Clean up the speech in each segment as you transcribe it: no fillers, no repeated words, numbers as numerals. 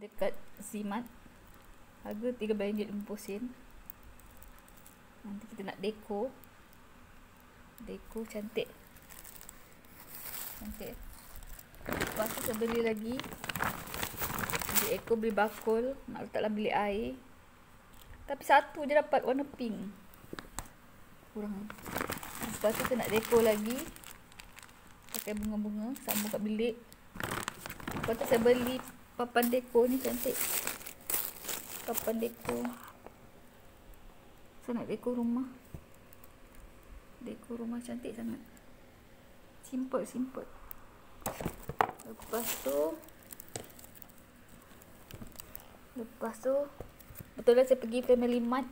dekat Zimat. Harga RM13.50. Nanti kita nak dekor. Dekor cantik. Cantik. Lepas tu saya beli lagi. Beli ekor, beli bakul. Nak letak dalam bilik air. Tapi satu je dapat warna pink. Kurang. Lepas tu saya nak dekor lagi. Pakai bunga-bunga. Sambung kat bilik. Lepas tu saya beli papan dekor ni cantik. Papan dekor. Saya nak dekor rumah. Dekor rumah cantik sangat. Simple. Lepas tu betul lah saya pergi Family Mart.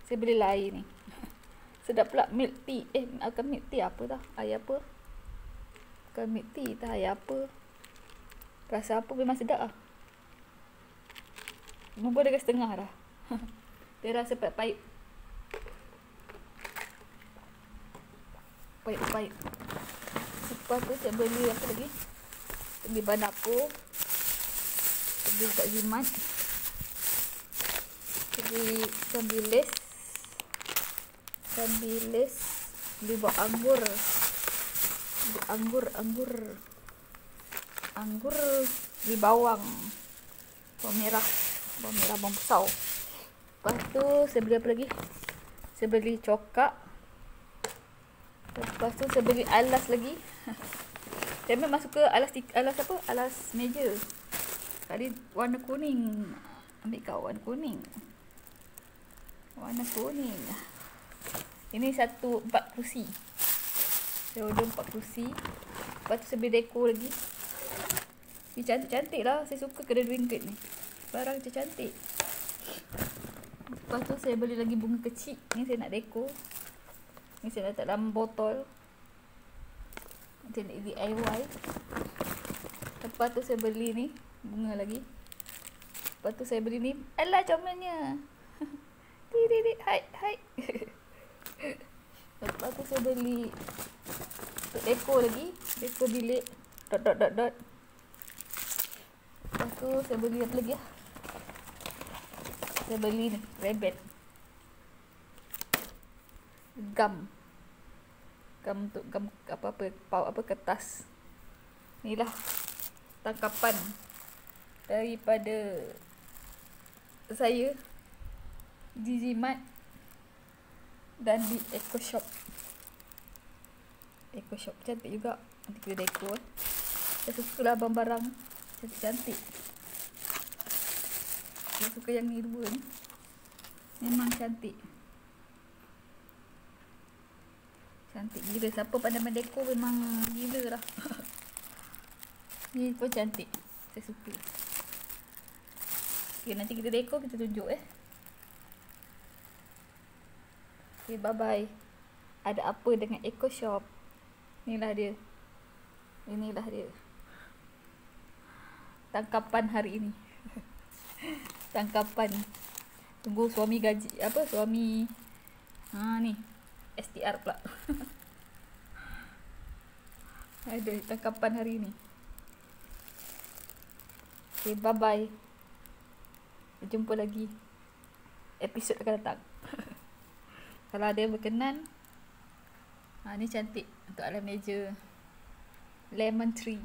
Saya beli air ni. Sedap pula milk tea. Bukan milk tea, apa dah? Air apa? Bukan milk tea, tak air apa? Rasa apa memang sedap lah. Nombor dekat setengah dah. Dia rasa pahit-pahit. Pahit-pahit. Lepas tu saya beli apa lagi? Saya beli bahan dapur. Saya beli kat Zimat. Saya beli ikan bilis. Beli buah anggur. Anggur. Beli bawang. Bawang merah, bawang besar. Lepas tu saya beli apa lagi? Saya beli cokak. Lepas tu saya beli alas lagi. Saya memang suka alas apa? Alas meja. Tadi warna kuning. Ambil kau warna kuning. Ini 4 kerusi. Saya order 4 kerusi. Lepas tu saya beli dekor lagi. Ini cantik-cantik lah. Saya suka kedai ringgit ni. Barang cantik. Lepas tu saya beli lagi bunga kecil. Ni saya nak dekor. Ni saya letak dalam botol. Nanti nak DIY. Lepas tu saya beli ni bunga lagi. Lepas tu saya beli ni. Alah comelnya. Hai. Lepas tu saya beli untuk dekor lagi. Dekor bilik. Dot. Lepas tu saya beli apa lagi lah. Saya beli ni rabbit. Gam untuk apa kertas. Inilah tangkapan daripada saya di Zimat dan di Eco Shop cantik juga. Nanti kita dekor. Saya suka lah barang-barang cantik-cantik. Saya suka yang ni dua ni. Memang cantik. Cantik gila. Siapa pandai mendekor memang gila lah. Ni pun cantik. Saya suka. Okay, nanti kita dekor, kita tunjuk Okay, bye-bye. Ada apa dengan Eco Shop? Inilah dia. Tangkapan hari ini. Tangkapan. Tunggu suami gaji. Suami. Ni. STR pula. Ada tangkapan hari ini. Okay, bye-bye. Jumpa lagi episod akan datang. Kalau ada yang berkenan. Ni cantik untuk alam meja. Lemon tree.